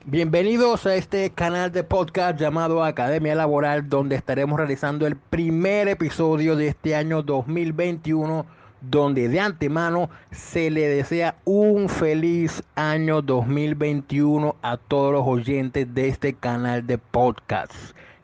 Bienvenidos a este canal de podcast llamado Academia Laboral, donde estaremos realizando el primer episodio de este año 2021, donde de antemano se le desea un feliz año 2021 a todos los oyentes de este canal de podcast.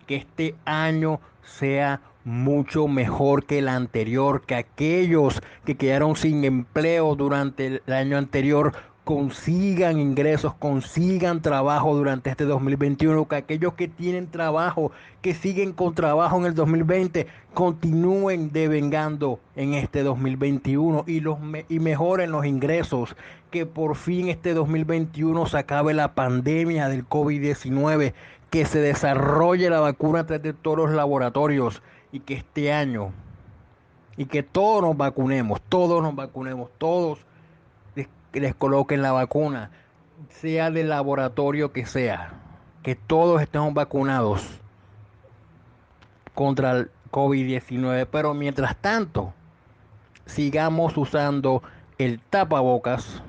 Que este año sea mucho mejor que el anterior, que aquellos que quedaron sin empleo durante el año anterior consigan ingresos, consigan trabajo durante este 2021, que aquellos que tienen trabajo, que siguen con trabajo en el 2020, continúen devengando en este 2021 y mejoren los ingresos, que por fin este 2021 se acabe la pandemia del COVID-19, que se desarrolle la vacuna a través de todos los laboratorios y que este año, y que todos nos vacunemos, todos les coloquen la vacuna, sea del laboratorio que sea, que todos estemos vacunados contra el COVID-19, pero mientras tanto sigamos usando el tapabocas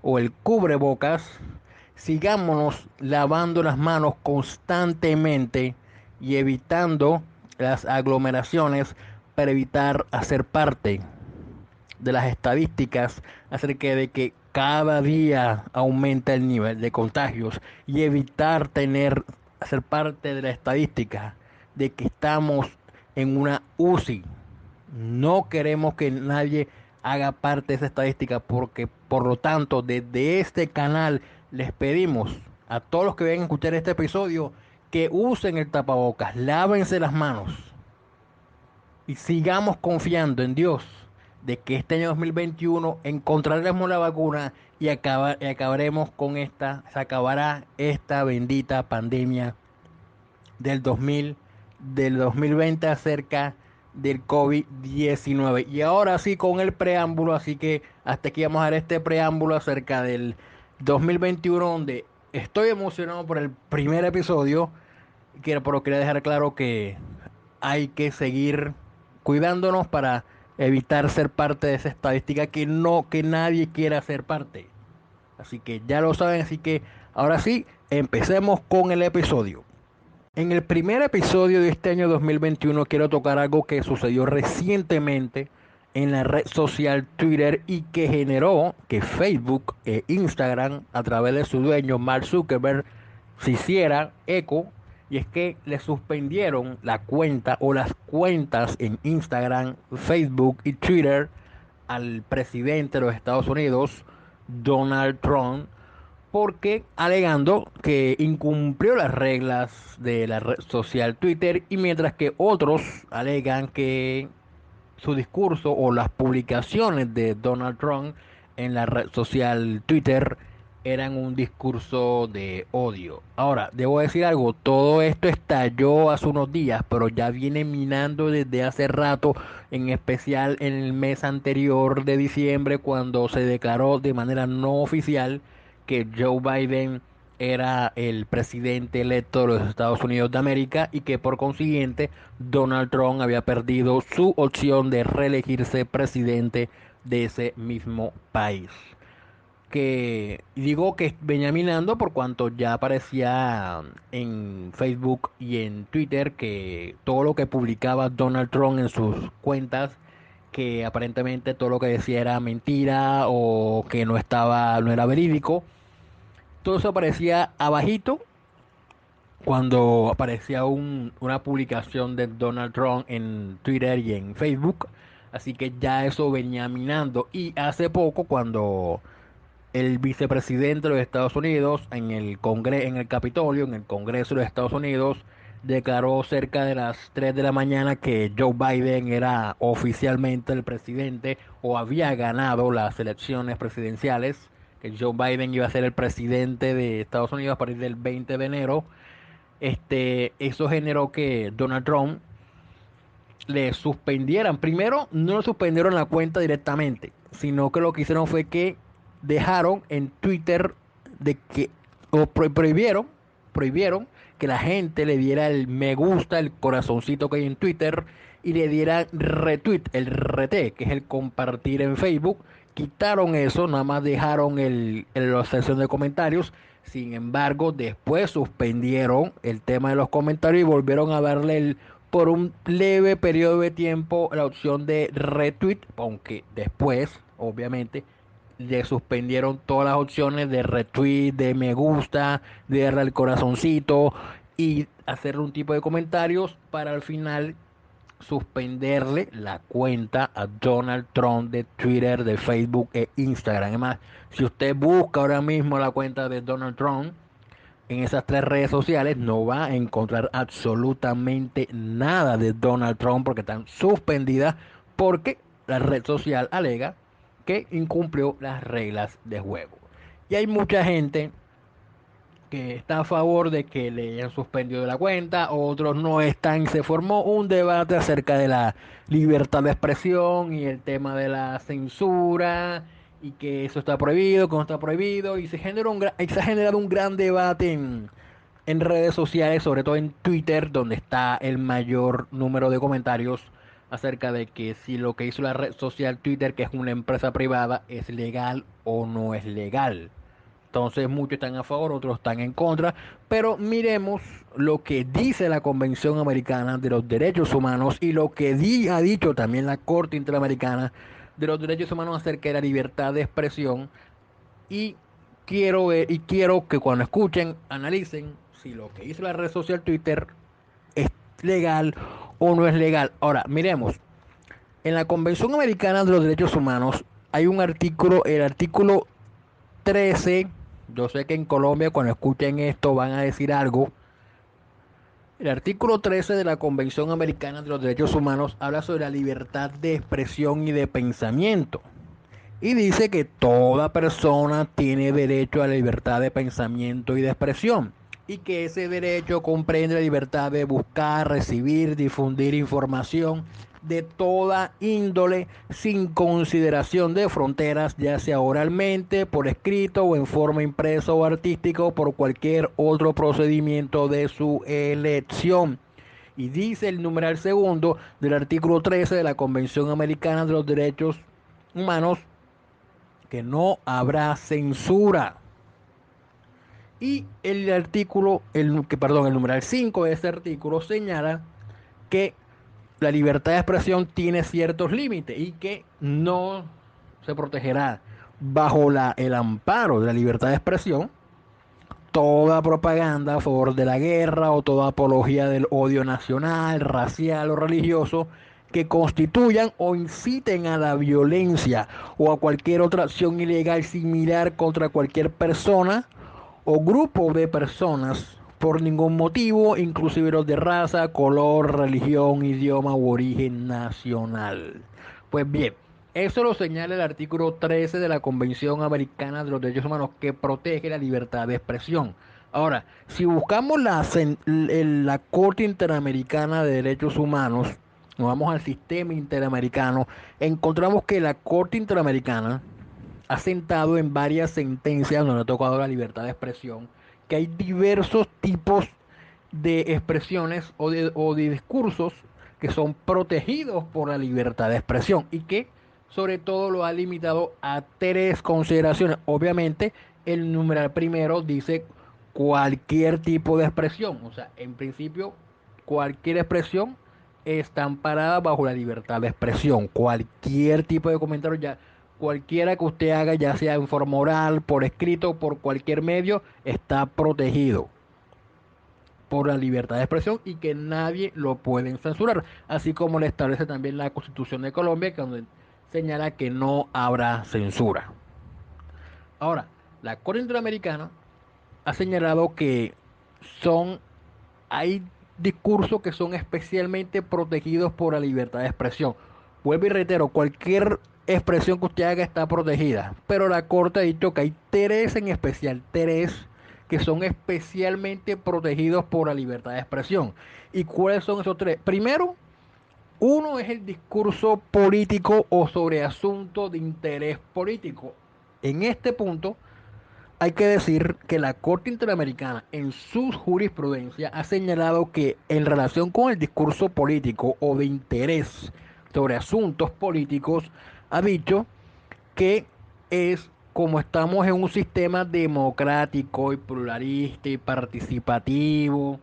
o el cubrebocas, sigámonos lavando las manos constantemente y evitando las aglomeraciones para evitar hacer parte de las estadísticas acerca de que cada día aumenta el nivel de contagios y evitar ser parte de la estadística de que estamos en una UCI. No queremos que nadie haga parte de esa estadística porque, por lo tanto, desde este canal les pedimos a todos los que vengan a escuchar este episodio que usen el tapabocas, lávense las manos y sigamos confiando en Dios de que este año 2021 encontraremos la vacuna y acabaremos con se acabará esta bendita pandemia del 2020 acerca del COVID-19. Y ahora sí con el preámbulo, así que hasta aquí vamos a ver este preámbulo acerca del 2021, donde estoy emocionado por el primer episodio, pero quería dejar claro que hay que seguir cuidándonos para evitar ser parte de esa estadística que nadie quiera ser parte. Así que ya lo saben, así que ahora sí, empecemos con el episodio. En el primer episodio de este año 2021 quiero tocar algo que sucedió recientemente en la red social Twitter y que generó que Facebook e Instagram, a través de su dueño Mark Zuckerberg, se hiciera eco, y es que le suspendieron la cuenta o las cuentas en Instagram, Facebook y Twitter al presidente de los Estados Unidos, Donald Trump, porque alegando que incumplió las reglas de la red social Twitter, y mientras que otros alegan que su discurso o las publicaciones de Donald Trump en la red social Twitter eran un discurso de odio. Ahora, debo decir algo, todo esto estalló hace unos días, pero ya viene minando desde hace rato, en especial en el mes anterior de diciembre, cuando se declaró de manera no oficial que Joe Biden era el presidente electo de los Estados Unidos de América y que por consiguiente Donald Trump había perdido su opción de reelegirse presidente de ese mismo país. Que digo que venía minando por cuanto ya aparecía en Facebook y en Twitter que todo lo que publicaba Donald Trump en sus cuentas, que aparentemente todo lo que decía era mentira o que no era verídico, todo eso aparecía abajito cuando aparecía una publicación de Donald Trump en Twitter y en Facebook. Así que ya eso venía minando. Y hace poco, cuando el vicepresidente de los Estados Unidos en el Capitolio, en el Congreso de los Estados Unidos, declaró cerca de las 3 de la mañana que Joe Biden era oficialmente el presidente o había ganado las elecciones presidenciales, que Joe Biden iba a ser el presidente de Estados Unidos a partir del 20 de enero. Eso generó que Donald Trump le suspendieran. Primero, no le suspendieron la cuenta directamente, sino que lo que hicieron fue que dejaron en Twitter de que, prohibieron que la gente le diera el me gusta, el corazoncito que hay en Twitter, y le diera retweet, el RT, que es el compartir en Facebook, quitaron eso, nada más dejaron la sección de comentarios. Sin embargo, después suspendieron el tema de los comentarios y volvieron a darle por un leve periodo de tiempo la opción de retweet, aunque después, obviamente, le suspendieron todas las opciones de retweet, de me gusta, de darle al corazoncito y hacerle un tipo de comentarios para al final suspenderle la cuenta a Donald Trump de Twitter, de Facebook e Instagram. Además, si usted busca ahora mismo la cuenta de Donald Trump en esas tres redes sociales, no va a encontrar absolutamente nada de Donald Trump porque están suspendidas porque la red social alega que incumplió las reglas de juego. Y hay mucha gente que está a favor de que le hayan suspendido la cuenta, otros no están. Se formó un debate acerca de la libertad de expresión y el tema de la censura y que eso está prohibido, que no está prohibido, y se ha generado un gran debate en redes sociales, sobre todo en Twitter, donde está el mayor número de comentarios acerca de que si lo que hizo la red social Twitter, que es una empresa privada, es legal o no es legal. Entonces muchos están a favor, otros están en contra, pero miremos lo que dice la Convención Americana de los Derechos Humanos y lo que ha dicho también la Corte Interamericana de los Derechos Humanos acerca de la libertad de expresión. Y quiero que cuando escuchen analicen si lo que hizo la red social Twitter es legal o no es legal. Ahora, miremos, en la Convención Americana de los Derechos Humanos hay un artículo, el artículo 13. Yo sé que en Colombia cuando escuchen esto van a decir algo. El artículo 13 de la Convención Americana de los Derechos Humanos habla sobre la libertad de expresión y de pensamiento. Y dice que toda persona tiene derecho a la libertad de pensamiento y de expresión. Y que ese derecho comprende la libertad de buscar, recibir, difundir información de toda índole sin consideración de fronteras, ya sea oralmente, por escrito o en forma impresa o artística o por cualquier otro procedimiento de su elección. Y dice el numeral segundo del artículo 13 de la Convención Americana de los Derechos Humanos que no habrá censura. Y el artículo, el numeral 5 de ese artículo señala que la libertad de expresión tiene ciertos límites y que no se protegerá bajo el amparo de la libertad de expresión toda propaganda a favor de la guerra o toda apología del odio nacional, racial o religioso que constituyan o inciten a la violencia o a cualquier otra acción ilegal similar contra cualquier persona o grupo de personas por ningún motivo, inclusive los de raza, color, religión, idioma u origen nacional. Pues bien, eso lo señala el artículo 13 de la Convención Americana de los Derechos Humanos que protege la libertad de expresión. Ahora, si buscamos la Corte Interamericana de Derechos Humanos, nos vamos al sistema interamericano, encontramos que la Corte Interamericana ha sentado en varias sentencias donde ha tocado la libertad de expresión, que hay diversos tipos de expresiones o de discursos que son protegidos por la libertad de expresión y que sobre todo lo ha limitado a tres consideraciones. Obviamente el numeral primero dice cualquier tipo de expresión, o sea, en principio cualquier expresión está amparada bajo la libertad de expresión, cualquier tipo de comentario ya cualquiera que usted haga, ya sea en forma oral, por escrito, por cualquier medio, está protegido por la libertad de expresión y que nadie lo puede censurar, así como le establece también la Constitución de Colombia, que señala que no habrá censura. Ahora, la Corte Interamericana ha señalado que son hay discursos que son especialmente protegidos por la libertad de expresión. Vuelvo y reitero, cualquier expresión que usted haga está protegida, pero la Corte ha dicho que hay tres en especial, tres que son especialmente protegidos por la libertad de expresión. ¿Y cuáles son esos tres? Primero, uno es el discurso político o sobre asuntos de interés político. En este punto, hay que decir que la Corte Interamericana en su jurisprudencia ha señalado que en relación con el discurso político o de interés sobre asuntos políticos, ha dicho que es como estamos en un sistema democrático y pluralista y participativo,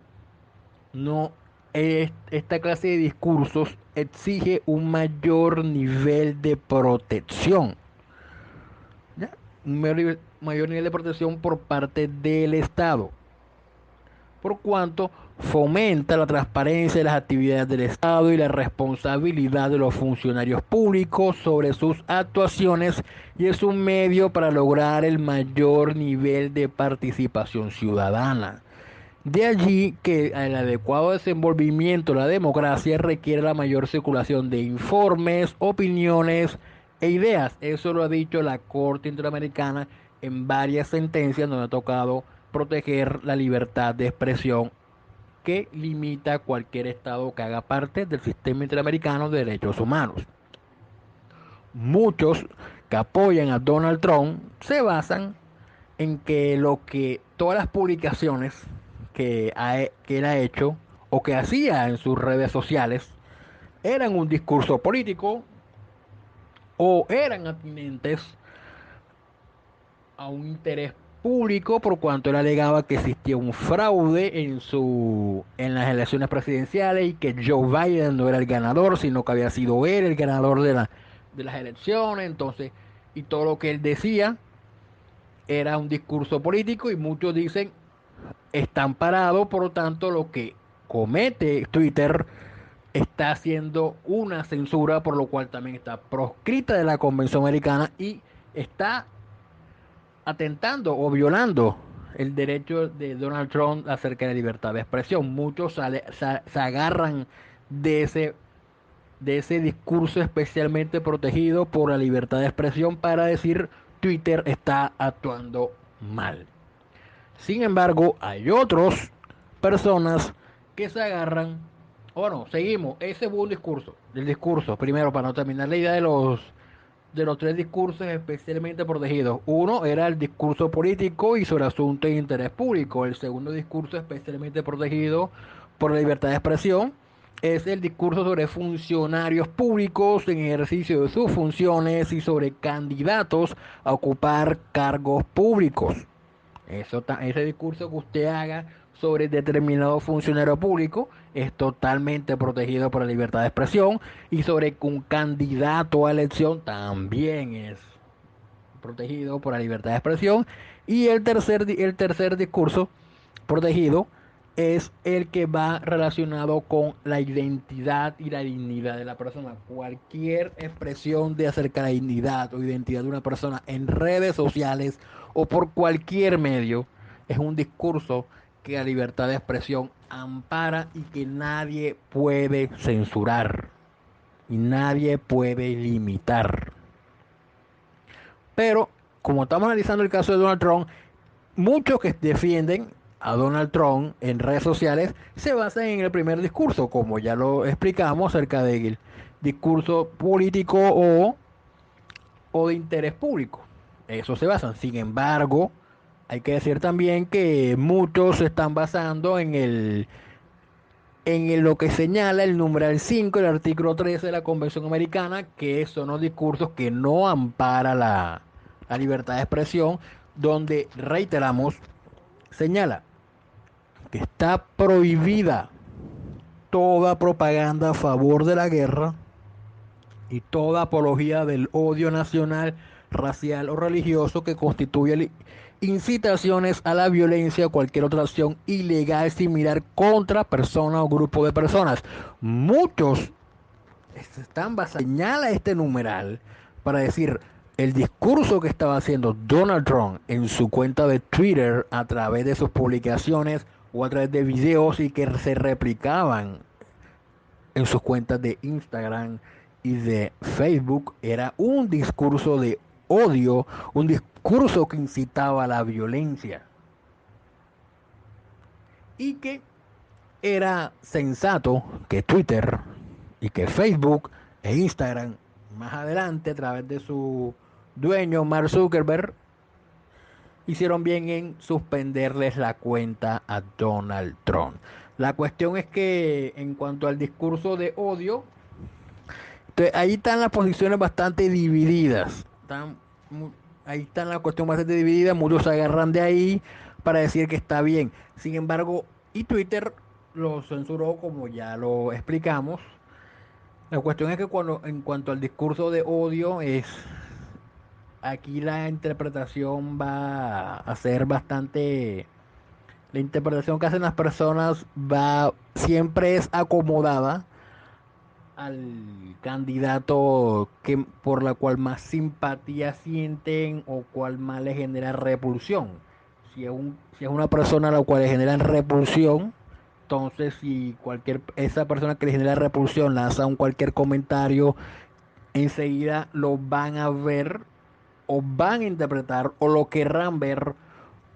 no esta clase de discursos exige un mayor nivel de protección, ¿ya? Un mayor nivel de protección por parte del Estado, por cuanto fomenta la transparencia de las actividades del Estado y la responsabilidad de los funcionarios públicos sobre sus actuaciones y es un medio para lograr el mayor nivel de participación ciudadana. De allí que el adecuado desenvolvimiento de la democracia requiere la mayor circulación de informes, opiniones e ideas. Eso lo ha dicho la Corte Interamericana en varias sentencias donde ha tocado proteger la libertad de expresión que limita a cualquier Estado que haga parte del sistema interamericano de derechos humanos. Muchos que apoyan a Donald Trump se basan en que lo que todas las publicaciones que él ha hecho o que hacía en sus redes sociales eran un discurso político o eran atinentes a un interés público por cuanto él alegaba que existía un fraude en las elecciones presidenciales y que Joe Biden no era el ganador, sino que había sido él el ganador de las elecciones. Entonces, y todo lo que él decía era un discurso político y muchos dicen están parados, por lo tanto lo que comete Twitter está haciendo una censura, por lo cual también está proscrita de la Convención Americana y está atentando o violando el derecho de Donald Trump acerca de la libertad de expresión. Muchos se agarran de ese discurso especialmente protegido por la libertad de expresión para decir Twitter está actuando mal. Sin embargo, hay otras personas que se agarran. Bueno, seguimos. Ese fue un discurso. El discurso, primero, para no terminar la idea de los tres discursos especialmente protegidos. Uno era el discurso político y sobre asuntos de interés público. El segundo discurso especialmente protegido por la libertad de expresión es el discurso sobre funcionarios públicos en ejercicio de sus funciones y sobre candidatos a ocupar cargos públicos. Ese discurso que usted haga sobre determinado funcionario público es totalmente protegido por la libertad de expresión y sobre un candidato a elección también es protegido por la libertad de expresión. Y el tercer discurso protegido es el que va relacionado con la identidad y la dignidad de la persona. Cualquier expresión de acerca de la dignidad o identidad de una persona en redes sociales o por cualquier medio es un discurso que la libertad de expresión ampara y que nadie puede censurar y nadie puede limitar. Pero como estamos analizando el caso de Donald Trump, muchos que defienden a Donald Trump en redes sociales se basan en el primer discurso, como ya lo explicamos acerca del discurso político o de interés público. Eso se basan. Sin embargo, hay que decir también que muchos se están basando lo que señala el numeral 5 del artículo 13 de la Convención Americana, que son los discursos que no ampara la libertad de expresión, donde reiteramos, señala que está prohibida toda propaganda a favor de la guerra y toda apología del odio nacional, racial o religioso que constituye incitaciones a la violencia o cualquier otra acción ilegal similar contra persona o grupo de personas. Muchos están basados, señala este numeral para decir el discurso que estaba haciendo Donald Trump en su cuenta de Twitter a través de sus publicaciones o a través de videos y que se replicaban en sus cuentas de Instagram y de Facebook era un discurso de odio, un discurso que incitaba a la violencia y que era sensato que Twitter y que Facebook e Instagram más adelante a través de su dueño Mark Zuckerberg hicieron bien en suspenderles la cuenta a Donald Trump. La cuestión es que en cuanto al discurso de odio, ahí están las posiciones bastante divididas. ahí está la cuestión bastante dividida, muchos se agarran de ahí para decir que está bien. Sin embargo, y Twitter lo censuró como ya lo explicamos. La cuestión es que cuando en cuanto al discurso de odio es aquí la interpretación va a ser bastante, la interpretación que hacen las personas va siempre es acomodada al candidato que por la cual más simpatía sienten o cual más le genera repulsión. Si es una persona a la cual le generan repulsión, entonces si esa persona que le genera repulsión lanza cualquier comentario, enseguida lo van a ver o van a interpretar o lo querrán ver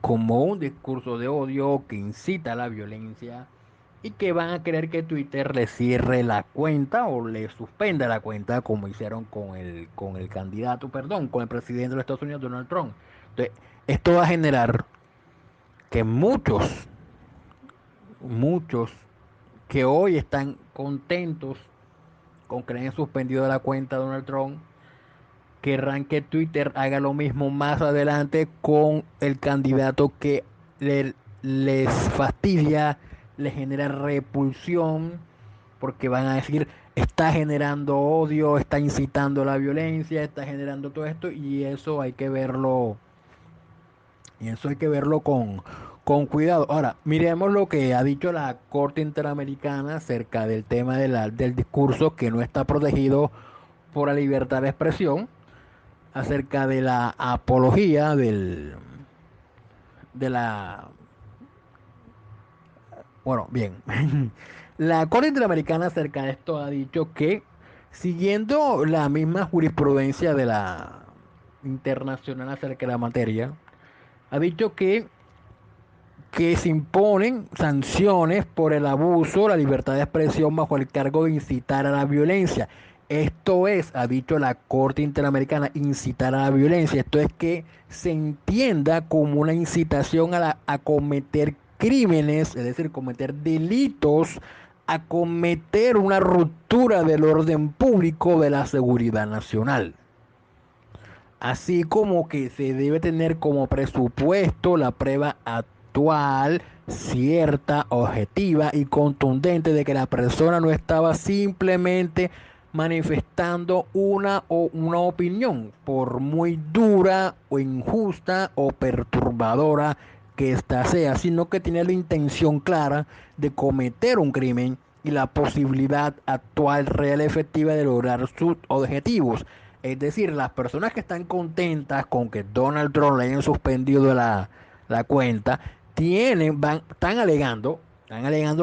como un discurso de odio que incita a la violencia y que van a querer que Twitter le cierre la cuenta o le suspenda la cuenta como hicieron con el candidato, perdón, con el presidente de los Estados Unidos, Donald Trump. Entonces, esto va a generar que muchos que hoy están contentos con que le hayan suspendido la cuenta a Donald Trump, querrán que Twitter haga lo mismo más adelante con el candidato que les fastidia, les genera repulsión, porque van a decir, está generando odio, está incitando la violencia, está generando todo esto, y eso hay que verlo con cuidado. Ahora, miremos lo que ha dicho la Corte Interamericana acerca del tema del discurso que no está protegido por la libertad de expresión, acerca de la apología de la... Bueno, bien. La Corte Interamericana acerca de esto ha dicho que, siguiendo la misma jurisprudencia de la internacional acerca de la materia, ha dicho que se imponen sanciones por el abuso, la libertad de expresión bajo el cargo de incitar a la violencia. Esto es, ha dicho la Corte Interamericana, incitar a la violencia. Esto es que se entienda como una incitación a cometer crímenes, es decir, cometer delitos, a cometer una ruptura del orden público de la seguridad nacional. Así como que se debe tener como presupuesto la prueba actual, cierta, objetiva y contundente de que la persona no estaba simplemente manifestando una opinión, por muy dura o injusta o perturbadora que ésta sea, sino que tiene la intención clara de cometer un crimen y la posibilidad actual, real, efectiva de lograr sus objetivos. Es decir, las personas que están contentas con que Donald Trump le hayan suspendido la cuenta, están alegando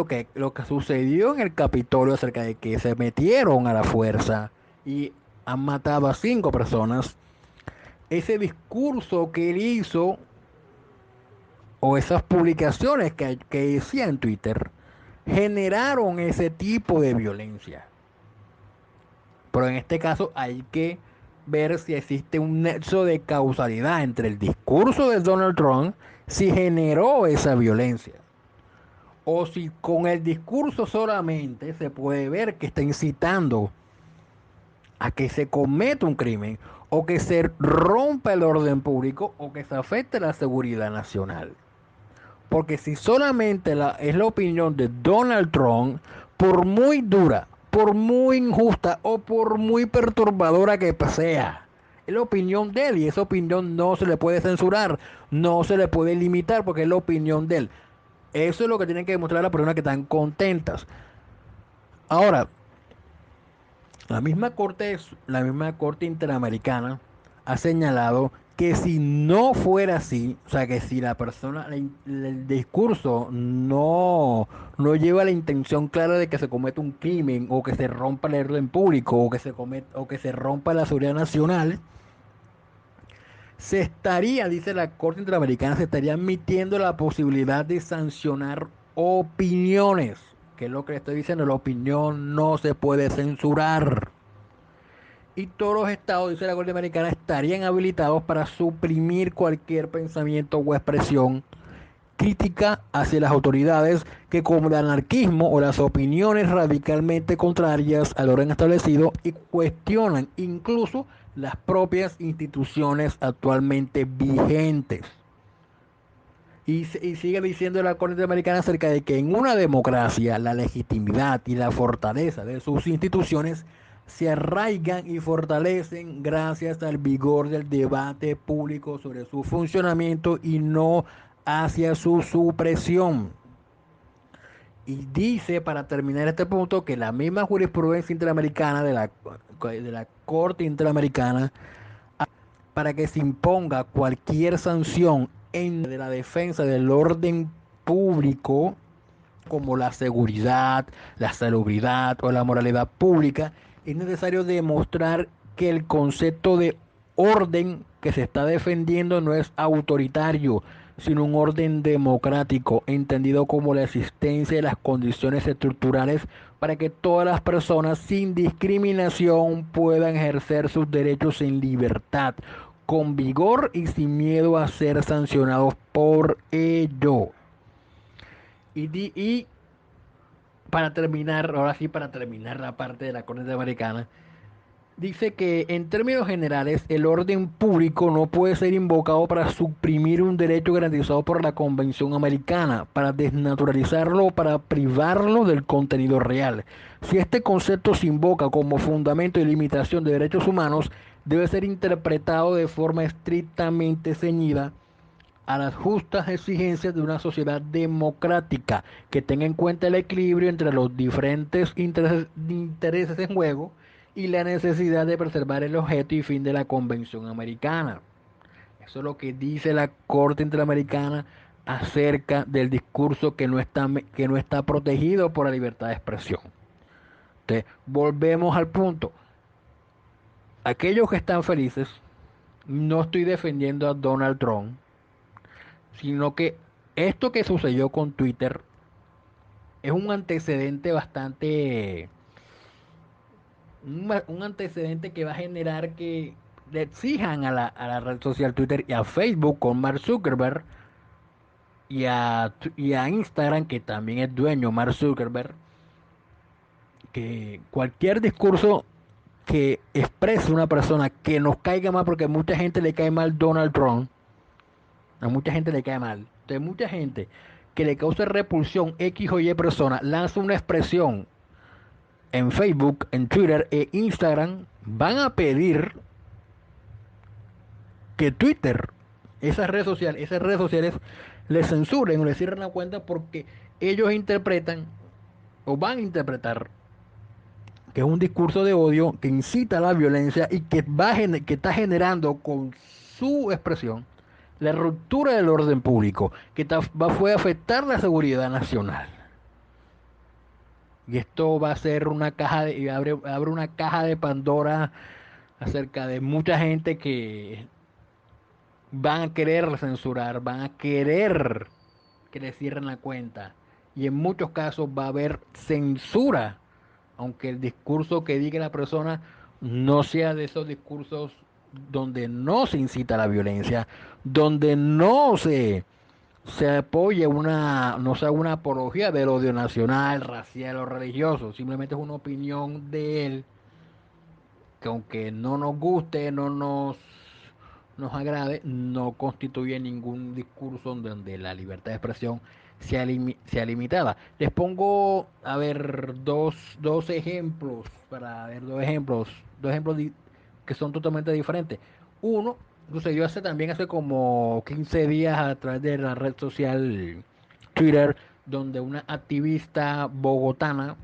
que lo que sucedió en el Capitolio acerca de que se metieron a la fuerza y han matado a 5 personas, ese discurso que él hizo o esas publicaciones que decía en Twitter generaron ese tipo de violencia. Pero en este caso hay que ver si existe un nexo de causalidad entre el discurso de Donald Trump, si generó esa violencia, o si con el discurso solamente se puede ver que está incitando a que se cometa un crimen, o que se rompa el orden público, o que se afecte la seguridad nacional. Porque si solamente es la opinión de Donald Trump, por muy dura, por muy injusta o por muy perturbadora que sea, es la opinión de él y esa opinión no se le puede censurar, no se le puede limitar porque es la opinión de él. Eso es lo que tienen que demostrar las personas que están contentas. Ahora, la misma corte interamericana ha señalado que si no fuera así, o sea, que si la persona, el discurso no lleva la intención clara de que se cometa un crimen o que se rompa el orden público o que se rompa la seguridad nacional, se estaría, dice la Corte Interamericana, se estaría admitiendo la posibilidad de sancionar opiniones, que es lo que le estoy diciendo, la opinión no se puede censurar. Y todos los estados, dice la Corte Americana, estarían habilitados para suprimir cualquier pensamiento o expresión crítica hacia las autoridades que, como el anarquismo o las opiniones radicalmente contrarias al orden establecido, y cuestionan incluso las propias instituciones actualmente vigentes. Y sigue diciendo la Corte Interamericana acerca de que en una democracia la legitimidad y la fortaleza de sus instituciones se arraigan y fortalecen gracias al vigor del debate público sobre su funcionamiento y no hacia su supresión. Y dice, para terminar este punto, que la misma jurisprudencia interamericana de la Corte Interamericana, para que se imponga cualquier sanción de la defensa del orden público, como la seguridad, la salubridad o la moralidad pública, es necesario demostrar que el concepto de orden que se está defendiendo no es autoritario, sino un orden democrático, entendido como la existencia de las condiciones estructurales para que todas las personas sin discriminación puedan ejercer sus derechos en libertad, con vigor y sin miedo a ser sancionados por ello. Y para terminar, ahora sí, para terminar la parte de la Corte Americana, dice que en términos generales el orden público no puede ser invocado para suprimir un derecho garantizado por la Convención Americana, para desnaturalizarlo o para privarlo del contenido real. Si este concepto se invoca como fundamento y limitación de derechos humanos, debe ser interpretado de forma estrictamente ceñida a las justas exigencias de una sociedad democrática que tenga en cuenta el equilibrio entre los diferentes intereses en juego y la necesidad de preservar el objeto y fin de la Convención Americana. Eso es lo que dice la Corte Interamericana acerca del discurso que no está protegido por la libertad de expresión. Entonces, volvemos al punto. Aquellos que están felices, no estoy defendiendo a Donald Trump, sino que esto que sucedió con Twitter es un antecedente bastante, un antecedente que va a generar que le exijan a la red social Twitter y a Facebook con Mark Zuckerberg y a Instagram, que también es dueño Mark Zuckerberg, que cualquier discurso que exprese una persona que nos caiga mal, porque a mucha gente le cae mal Donald Trump, a mucha gente le cae mal. Entonces, mucha gente que le cause repulsión X o Y persona lanza una expresión en Facebook, en Twitter e Instagram, van a pedir que Twitter, esas redes sociales les censuren o les cierren la cuenta porque ellos interpretan o van a interpretar que es un discurso de odio que incita a la violencia y que está generando con su expresión la ruptura del orden público, que puede afectar la seguridad nacional. Y esto va a ser una caja y abre una caja de Pandora acerca de mucha gente que van a querer censurar, van a querer que le cierren la cuenta. Y en muchos casos va a haber censura, aunque el discurso que diga la persona no sea de esos discursos donde no se incita a la violencia, donde no se apoye no sea una apología del odio nacional, racial o religioso, simplemente es una opinión de él que aunque no nos guste, no nos agrade, no constituye ningún discurso donde la libertad de expresión sea limitada. Les pongo, a ver, dos ejemplos, para ver dos ejemplos que son totalmente diferentes. Uno sucedió hace como 15 días a través de la red social Twitter, donde una activista bogotana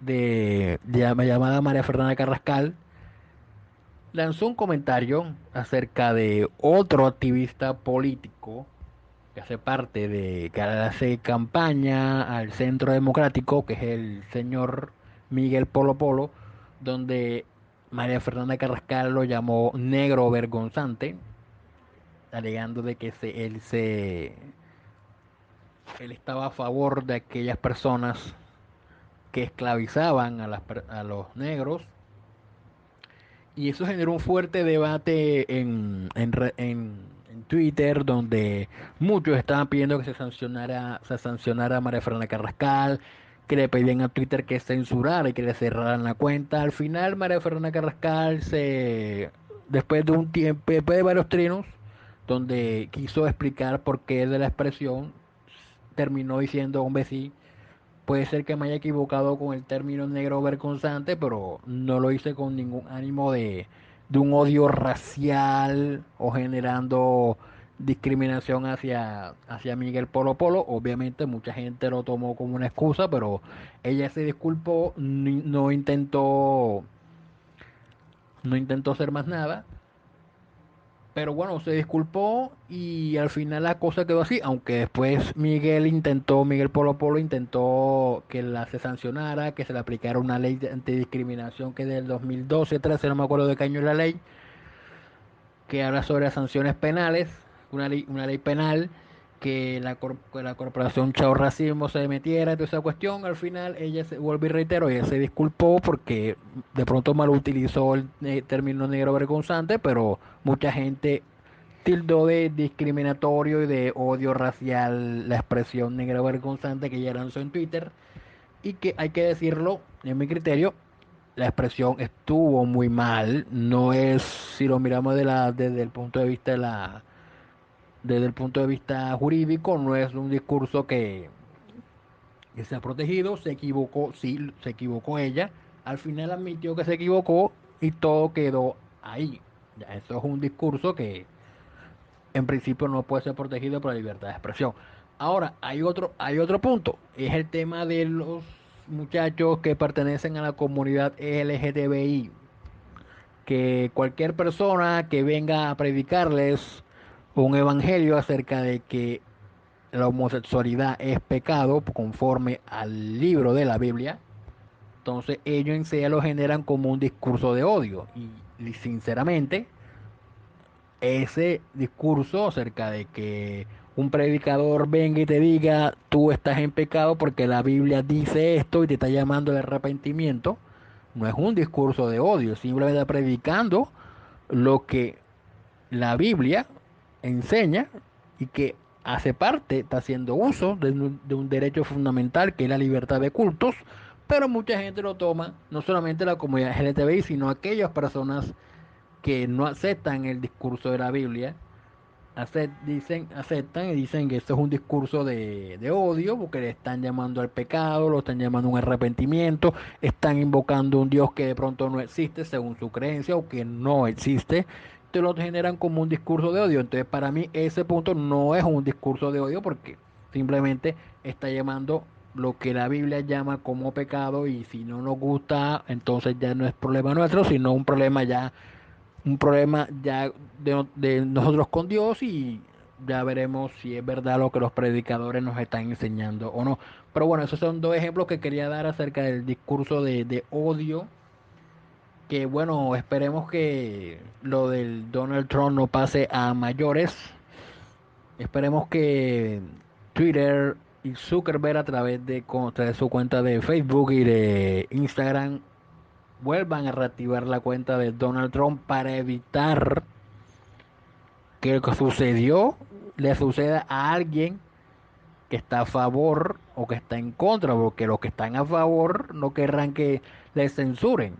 llamada María Fernanda Carrascal lanzó un comentario acerca de otro activista político que hace campaña al Centro Democrático, que es el señor Miguel Polo Polo, donde María Fernanda Carrascal lo llamó negro vergonzante, alegando de que él estaba a favor de aquellas personas que esclavizaban a los negros. Y eso generó un fuerte debate en Twitter, donde muchos estaban pidiendo que se sancionara a María Fernanda Carrascal, que le pedían a Twitter que censurara y que le cerraran la cuenta. Al final, María Fernanda Carrascal después de un tiempo, después de varios trinos, donde quiso explicar por qué de la expresión, terminó diciendo, hombre, sí, puede ser que me haya equivocado con el término negro vergonzante, pero no lo hice con ningún ánimo de un odio racial o generando discriminación hacia Miguel Polo Polo. Obviamente mucha gente lo tomó como una excusa, pero ella se disculpó, no intentó hacer más nada. Pero bueno, se disculpó y al final la cosa quedó así, aunque después Miguel Polo Polo intentó que se sancionara, que se le aplicara una ley de antidiscriminación que es del 2012, 13, no me acuerdo de qué año es la ley, que habla sobre sanciones penales, una ley penal, que la corporación Chao Racismo se metiera en toda esa cuestión. Al final ella se vuelve y reitero, ella se disculpó porque de pronto mal utilizó el término negro vergonzante, pero mucha gente tildó de discriminatorio y de odio racial la expresión negro vergonzante que ella lanzó en Twitter y que hay que decirlo, en mi criterio, la expresión estuvo muy mal. No es, si lo miramos desde el punto de vista desde el punto de vista jurídico, no es un discurso que se ha protegido. Se equivocó, sí, se equivocó ella. Al final admitió que se equivocó y todo quedó ahí. Ya, eso es un discurso que en principio no puede ser protegido por la libertad de expresión. Ahora, hay otro punto, es el tema de los muchachos que pertenecen a la comunidad LGTBI, que cualquier persona que venga a predicarles un evangelio acerca de que la homosexualidad es pecado conforme al libro de la Biblia, entonces ellos en sí lo generan como un discurso de odio y sinceramente ese discurso acerca de que un predicador venga y te diga tú estás en pecado porque la Biblia dice esto y te está llamando al arrepentimiento, no es un discurso de odio, simplemente está predicando lo que la Biblia enseña y que hace parte, está haciendo uso de un derecho fundamental que es la libertad de cultos, pero mucha gente lo toma, no solamente la comunidad LGTBI, sino aquellas personas que no aceptan el discurso de la Biblia aceptan y dicen que esto es un discurso de odio porque le están llamando al pecado, lo están llamando a un arrepentimiento, están invocando un Dios que de pronto no existe según su creencia o que no existe. Entonces lo generan como un discurso de odio. Entonces para mí ese punto no es un discurso de odio porque simplemente está llamando lo que la Biblia llama como pecado y si no nos gusta, entonces ya no es problema nuestro, sino un problema ya de nosotros con Dios y ya veremos si es verdad lo que los predicadores nos están enseñando o no. Pero bueno, esos son dos ejemplos que quería dar acerca del discurso de odio, que bueno, esperemos que lo del Donald Trump no pase a mayores. Esperemos que Twitter y Zuckerberg a a través de su cuenta de Facebook y de Instagram vuelvan a reactivar la cuenta de Donald Trump para evitar que lo que sucedió le suceda a alguien que está a favor o que está en contra, porque los que están a favor no querrán que les censuren.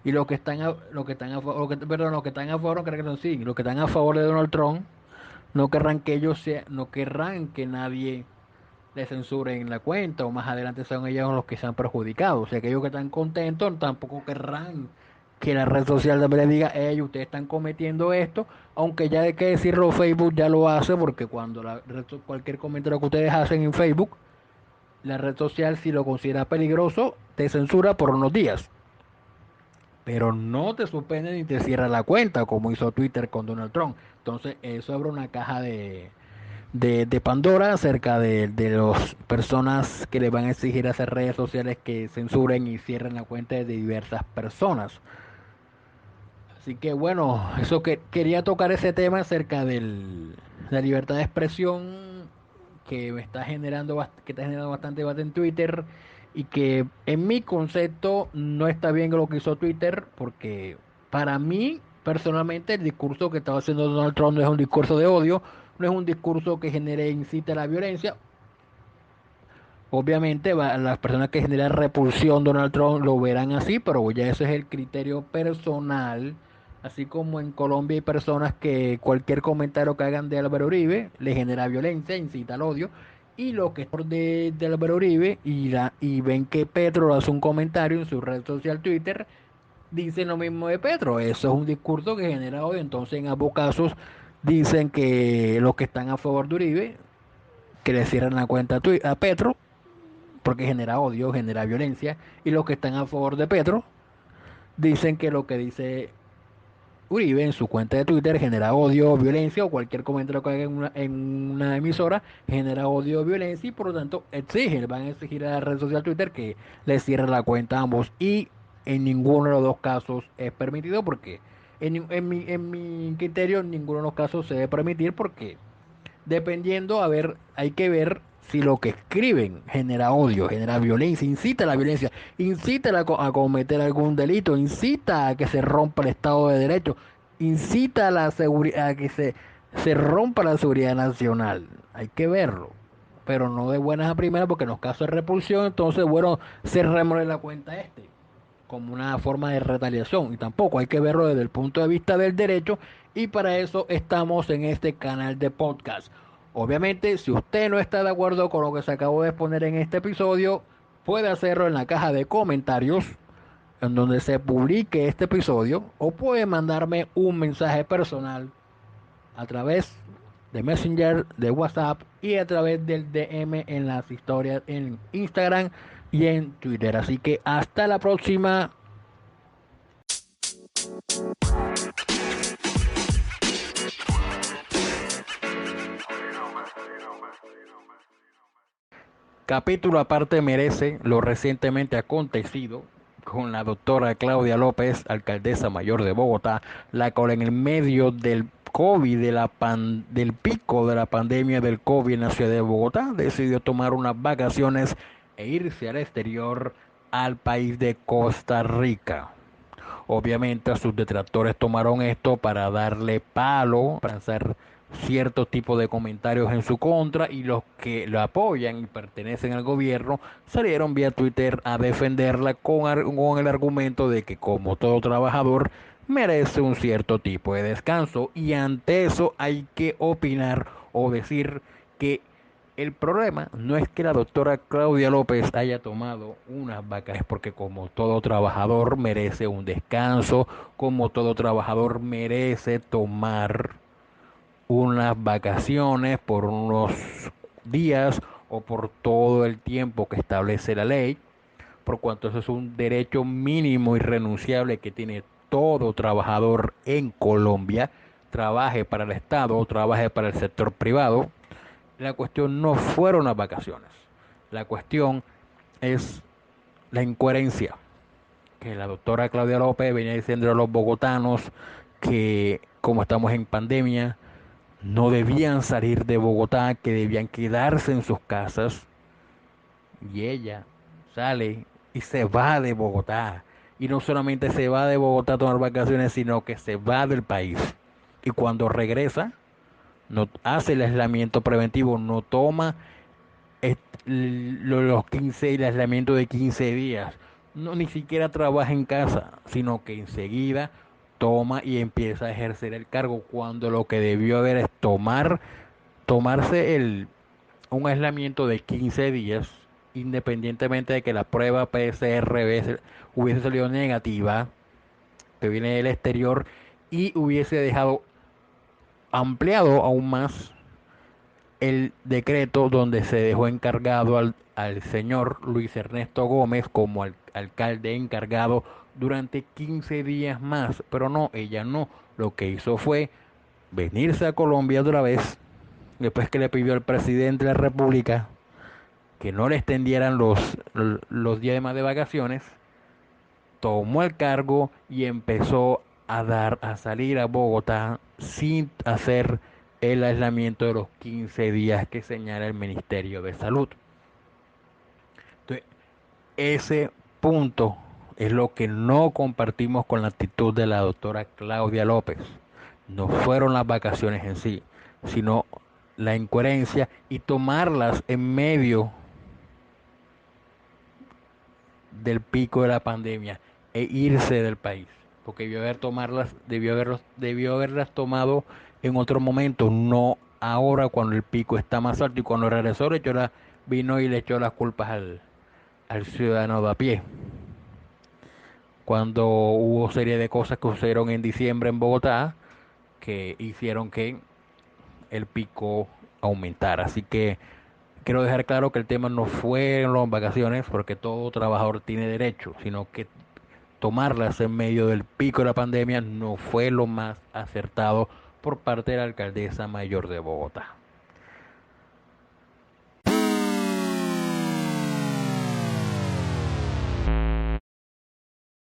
Y los que están a favor no querrán que lo sigan. Los que están a favor de Donald Trump no querrán que no querrán que nadie le censuren la cuenta o más adelante son ellos los que se han perjudicado. O sea, aquellos que están contentos tampoco querrán que la red social también le diga, hey, ustedes están cometiendo esto, aunque ya hay que decirlo, Facebook ya lo hace, porque cuando cualquier comentario que ustedes hacen en Facebook, la red social si lo considera peligroso, te censura por unos días, pero no te suspende ni te cierra la cuenta, como hizo Twitter con Donald Trump. Entonces, eso abre una caja de Pandora acerca de las personas que le van a exigir a esas redes sociales que censuren y cierren la cuenta de diversas personas. Así que bueno, eso que quería tocar ese tema acerca de la libertad de expresión que me está generando que está generando bastante debate en Twitter y que en mi concepto no está bien lo que hizo Twitter porque para mí personalmente el discurso que estaba haciendo Donald Trump no es un discurso de odio, no es un discurso que genere incite a la violencia, Obviamente las personas que generan repulsión Donald Trump lo verán así, pero ya ese es el criterio personal. Así como en Colombia hay personas que cualquier comentario que hagan de Álvaro Uribe le genera violencia, incita al odio. Y los que son de Álvaro Uribe y ven que Petro hace un comentario en su red social Twitter, dicen lo mismo de Petro. Eso es un discurso que genera odio. Entonces en ambos casos dicen que los que están a favor de Uribe, que le cierran la cuenta a Petro porque genera odio, genera violencia, y los que están a favor de Petro dicen que lo que dice Uribe en su cuenta de Twitter genera odio, violencia, o cualquier comentario que haga en una emisora genera odio, violencia, y por lo tanto exigen, van a exigir a la red social Twitter que le cierre la cuenta a ambos, y en ninguno de los dos casos es permitido porque en mi criterio en ninguno de los casos se debe permitir porque dependiendo, a ver, hay que ver si lo que escriben genera odio, genera violencia, incita a la violencia, incita a cometer algún delito, incita a que se rompa el Estado de Derecho, incita a la seguridad, a que se rompa la seguridad nacional. Hay que verlo, pero no de buenas a primeras, porque en los casos de repulsión, entonces, bueno, cerrémosle la cuenta a este como una forma de retaliación, y tampoco hay que verlo desde el punto de vista del derecho, y para eso estamos en este canal de podcast. Obviamente, si usted no está de acuerdo con lo que se acabó de exponer en este episodio, puede hacerlo en la caja de comentarios en donde se publique este episodio, o puede mandarme un mensaje personal a través de Messenger, de WhatsApp, y a través del DM en las historias en Instagram y en Twitter. Así que hasta la próxima. Capítulo aparte merece lo recientemente acontecido con la doctora Claudia López, alcaldesa mayor de Bogotá, la cual en el medio del COVID, del pico de la pandemia del COVID en la ciudad de Bogotá, decidió tomar unas vacaciones e irse al exterior, al país de Costa Rica. Obviamente sus detractores tomaron esto para darle palo, para hacer cierto tipo de comentarios en su contra, y los que lo apoyan y pertenecen al gobierno salieron vía Twitter a defenderla con el argumento de que como todo trabajador merece un cierto tipo de descanso, y ante eso hay que opinar o decir que el problema no es que la doctora Claudia López haya tomado unas vacaciones, porque como todo trabajador merece un descanso, como todo trabajador merece tomar unas vacaciones por unos días o por todo el tiempo que establece la ley, por cuanto eso es un derecho mínimo irrenunciable que tiene todo trabajador en Colombia, trabaje para el Estado o trabaje para el sector privado. La cuestión no fueron las vacaciones. La cuestión es la incoherencia que la doctora Claudia López venía diciendo a los bogotanos que como estamos en pandemia, no debían salir de Bogotá, que debían quedarse en sus casas. Y ella sale y se va de Bogotá. Y no solamente se va de Bogotá a tomar vacaciones, sino que se va del país. Y cuando regresa, no hace el aislamiento preventivo, no toma los 15, el aislamiento de 15 días. No, ni siquiera trabaja en casa, sino que enseguida toma y empieza a ejercer el cargo, cuando lo que debió haber es tomarse un aislamiento de 15 días, independientemente de que la prueba PCR hubiese salido negativa, que viene del exterior, y hubiese dejado ampliado aún más el decreto donde se dejó encargado al señor Luis Ernesto Gómez como alcalde encargado durante 15 días más. Pero no, ella no. Lo que hizo fue venirse a Colombia otra vez, después que le pidió al presidente de la República que no le extendieran los días más de vacaciones. Tomó el cargo y empezó a salir a Bogotá sin hacer el aislamiento de los 15 días que señala el Ministerio de Salud. Entonces, ese punto es lo que no compartimos con la actitud de la doctora Claudia López. No fueron las vacaciones en sí, sino la incoherencia y tomarlas en medio del pico de la pandemia e irse del país, porque debió haberlas tomado en otro momento, no ahora cuando el pico está más alto y cuando regresó vino y le echó las culpas al ciudadano de a pie. Cuando hubo serie de cosas que sucedieron en diciembre en Bogotá que hicieron que el pico aumentara. Así que quiero dejar claro que el tema no fueron las vacaciones, porque todo trabajador tiene derecho, sino que tomarlas en medio del pico de la pandemia no fue lo más acertado por parte de la alcaldesa mayor de Bogotá.